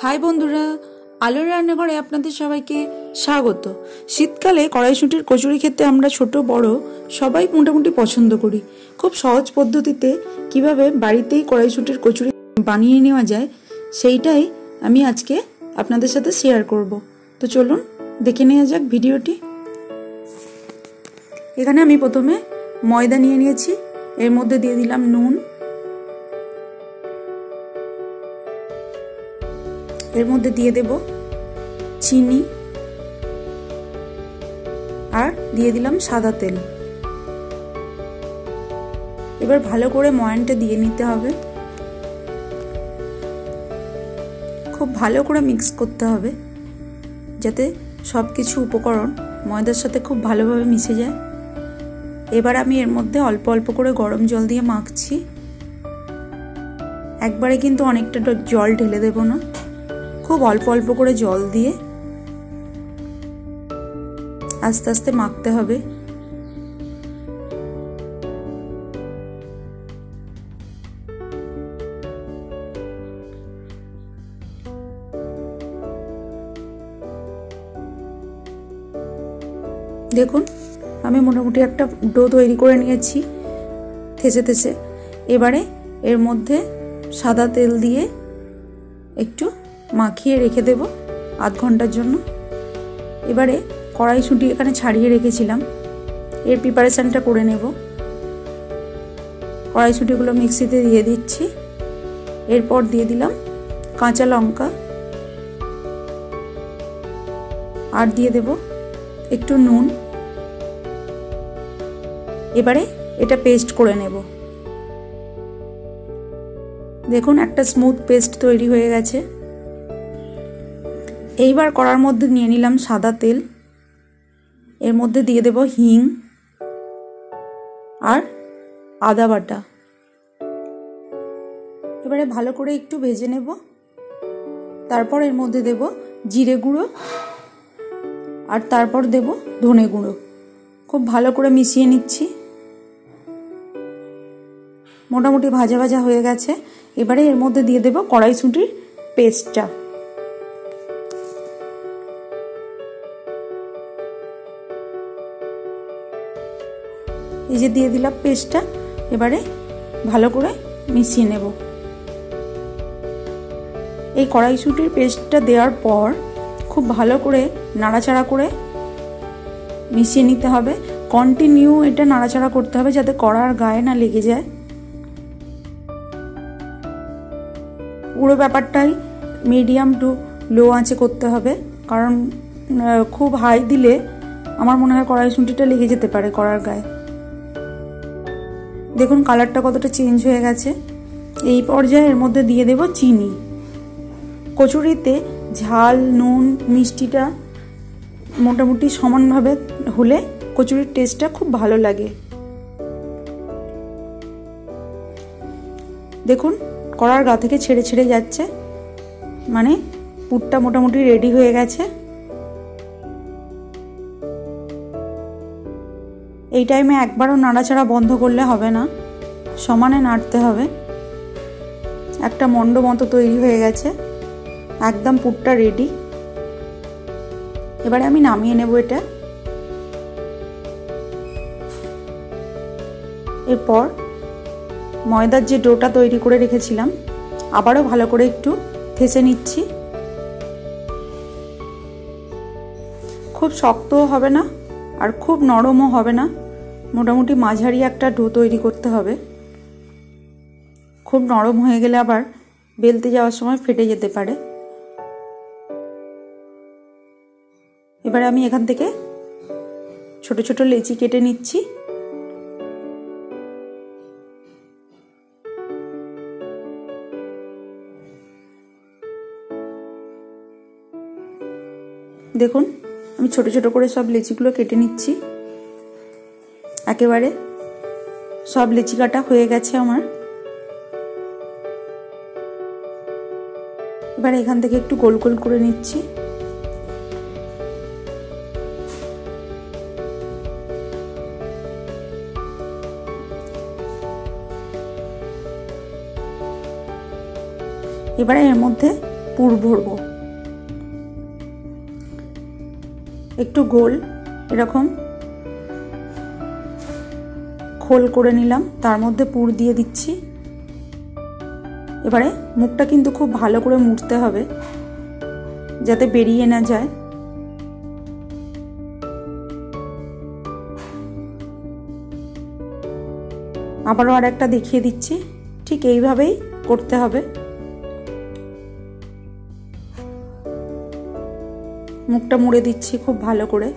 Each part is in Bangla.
হাই বন্ধুরা, আলোর রান্নাঘরে আপনাদের সবাইকে স্বাগত। শীতকালে কড়াইশুঁটির কচুরি খেতে আমরা ছোট বড় সবাই মোটামুটি পছন্দ করি। খুব সহজ পদ্ধতিতে কিভাবে বাড়িতেই কড়াইশুঁটির কচুরি বানিয়ে নেওয়া যায় সেইটাই আমি আজকে আপনাদের সাথে শেয়ার করব। তো চলুন দেখে নেওয়া যাক ভিডিওটি। এখানে আমি প্রথমে ময়দা নিয়ে নিয়েছি, এর মধ্যে দিয়ে দিলাম নুন, এর মধ্যে দিয়ে দেব চিনি আর দিয়ে দিলাম সাদা তেল। এবার ভালো করে ময়ানটা দিয়ে নিতে হবে, খুব ভালো করে মিক্স করতে হবে যাতে সব কিছু উপকরণ ময়দার সাথে খুব ভালোভাবে মিশে যায়। এবার আমি এর মধ্যে অল্প অল্প করে গরম জল দিয়ে মাখছি। একবারে কিন্তু অনেকটা জল ঢেলে দেব না, খুব অল্প অল্প করে জল দিয়ে আস্তে আস্তে মাখতে হবে। দেখুন আমি মোটামুটি একটা ডো তৈরি করে নিয়েছি থেসে থেসে। এবারে এর মধ্যে সাদা তেল দিয়ে একটু মাখিয়ে রেখে দেব আধ ঘন্টার জন্য। এবারে কড়াইশুঁটি এখানে ছাড়িয়ে রেখেছিলাম, এর প্রিপারেশনটা করে নেব। কড়াইশুঁটিগুলো মিক্সিতে দিয়ে দিচ্ছি, এরপর দিয়ে দিলাম কাঁচা লঙ্কা আর দিয়ে দেব একটু নুন। এবারে এটা পেস্ট করে নেব। দেখুন একটা স্মুথ পেস্ট তৈরি হয়ে গেছে। এইবার কড়ার মধ্যে নিয়ে নিলাম সাদা তেল, এর মধ্যে দিয়ে দেব হিং আর আদা বাটা। এবারে ভালো করে একটু ভেজে নেব। তারপর এর মধ্যে দেব জিরে গুঁড়ো আর তারপর দেব ধনে গুঁড়ো। খুব ভালো করে মিশিয়ে নিচ্ছি। মোটামুটি ভাজা ভাজা হয়ে গেছে। এবারে এর মধ্যে দিয়ে দেব কড়াইশুঁটির পেস্টটা। এই যে দিয়ে দিলাম পেস্টটা, এবারে ভালো করে মিশিয়ে নেব। এই কড়াইশুঁটির পেস্টটা দেওয়ার পর খুব ভালো করে নাড়াচাড়া করে মিশিয়ে নিতে হবে। কন্টিনিউ এটা নাড়াচাড়া করতে হবে যাতে কড়ার গায়ে না লেগে যায়। পুরো ব্যাপারটাই মিডিয়াম টু লো আঁচে করতে হবে, কারণ খুব হাই দিলে আমার মনে হয় কড়াইশুঁটিটা লেগে যেতে পারে কড়ার গায়ে। দেখুন কালারটা কতটা চেঞ্জ হয়ে গেছে। এই পর্যায়ে এর মধ্যে দিয়ে দেব চিনি। কচুরিতে ঝাল নুন মিষ্টিটা মোটামুটি সমানভাবে হলে কচুরির টেস্টটা খুব ভালো লাগে। দেখুন কড়ার গা থেকে ছেড়ে ছেড়ে যাচ্ছে, মানে পুরটা মোটামুটি রেডি হয়ে গেছে। এই টাইমে একবারও নাড়াচাড়া বন্ধ করলে হবে না, সমানে নাড়তে হবে। একটা মন্ড মতো তৈরি হয়ে গেছে, একদম পুরটা রেডি। এবারে আমি নামিয়ে নেব এটা। এরপর ময়দার যে ডোটা তৈরি করে রেখেছিলাম আবারও ভালো করে একটু থেসে নিচ্ছি। খুব শক্তও হবে না আর খুব নরমও হবে না, মোটামুটি মাঝারি একটা ডো তৈরি করতে হবে। খুব নরম হয়ে গেলে আবার বেলতে যাওয়ার সময় ফেটে যেতে পারে। এবারে আমি এখান থেকে ছোট ছোট লেচি কেটে নিচ্ছি। দেখুন আমি ছোট ছোট করে সব লেচিগুলো কেটে নিচ্ছি। একেবারে সব লেচি কাটা হয়ে গেছে আমার। এবার এখান থেকে একটু গোল গোল করে নিচ্ছি। এবারে এর মধ্যে পুর ভরবো। একটু গোল এরকম খোল করে নিলাম, তার মধ্যে পুর দিয়ে দিচ্ছি। এবারে মুখটা কিন্তু খুব ভালো করে মুড়তে হবে যাতে বেরিয়ে না যায়। আবারও আর একটা দেখিয়ে দিচ্ছি, ঠিক এইভাবেই করতে হবে। মুখটা মুড়ে দিচ্ছি খুব ভালো করে।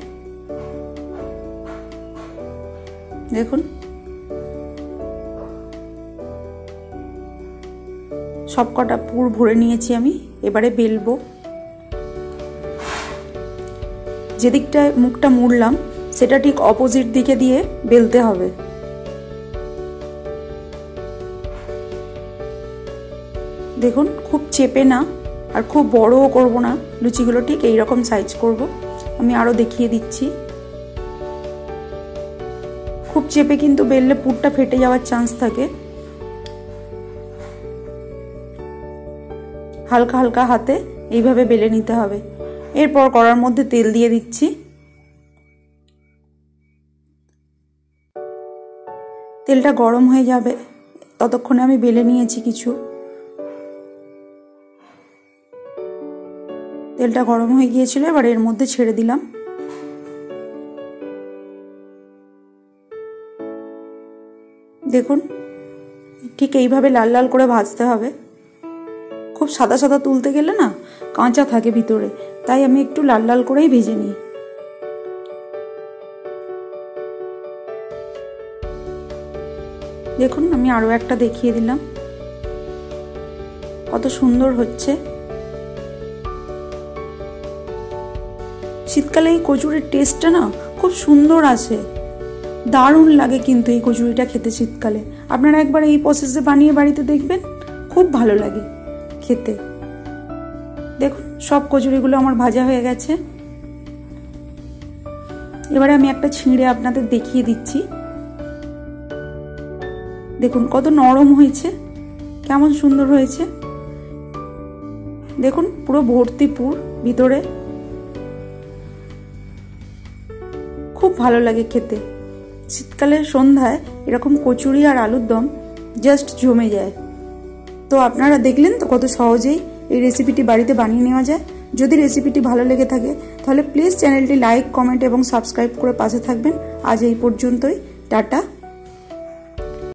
দেখুন সব কটা পুর ভরে নিয়েছি আমি। এবারে বেলবো। যেদিকটায় মুখটা মুড়লাম সেটা ঠিক অপোজিট দিকে দিয়ে বেলতে হবে। দেখুন খুব চেপে না আর খুব বড়ও করব না, লুচিগুলো ঠিক এইরকম সাইজ করব। আমি আরো দেখিয়ে দিচ্ছি। খুব চেপে কিন্তু বেললে পুরটা ফেটে যাওয়ার চান্স থাকে। হালকা হালকা হাতে এইভাবে বেলে নিতে হবে। এরপর কড়ার মধ্যে তেল দিয়ে দিচ্ছি। তেলটা গরম হয়ে যাবে ততক্ষণে আমি বেলে নিয়েছি কিছু। তেলটা গরম হয়ে গিয়েছিল, এবার এর মধ্যে ছেড়ে দিলাম। দেখুন ঠিক এইভাবে লাল লাল করে ভাজতে হবে। খুব সাদা সাদা তুলতে গেলে না কাঁচা থাকে ভিতরে, তাই আমি একটু লাল লাল করেই ভেজে নিই। দেখুন আমি আরো একটা দেখিয়ে দিলাম, কত সুন্দর হচ্ছে। শীতকালে এই কচুরির টেস্টটা না খুব সুন্দর আসে, দারুণ লাগে কিন্তু এই কচুরিটা খেতে শীতকালে। আপনারা একবার এই প্রসেসে বানিয়ে বাড়িতে দেখবেন, খুব ভালো লাগে খেতে। দেখুন সব কচুরিগুলো আমার ভাজা হয়ে গেছে। এবারে আমি একটা ছিঁড়ে আপনাদের দেখিয়ে দিচ্ছি। দেখুন কত নরম হয়েছে, কেমন সুন্দর হয়েছে। দেখুন পুরো ভর্তি পুর ভিতরে, খুব ভালো লাগে খেতে। শীতকালের সন্ধ্যায় এরকম কচুরি আর আলুর দম জাস্ট জমে যায়। তো আপনারা দেখলেন তো কত সহজেই এই রেসিপিটি বাড়িতে বানিয়ে নেওয়া যায়। যদি রেসিপিটি ভালো লেগে থাকে তাহলে প্লিজ চ্যানেলটি লাইক, কমেন্ট এবং সাবস্ক্রাইব করে পাশে থাকবেন। আজ এই পর্যন্তই, টাটা।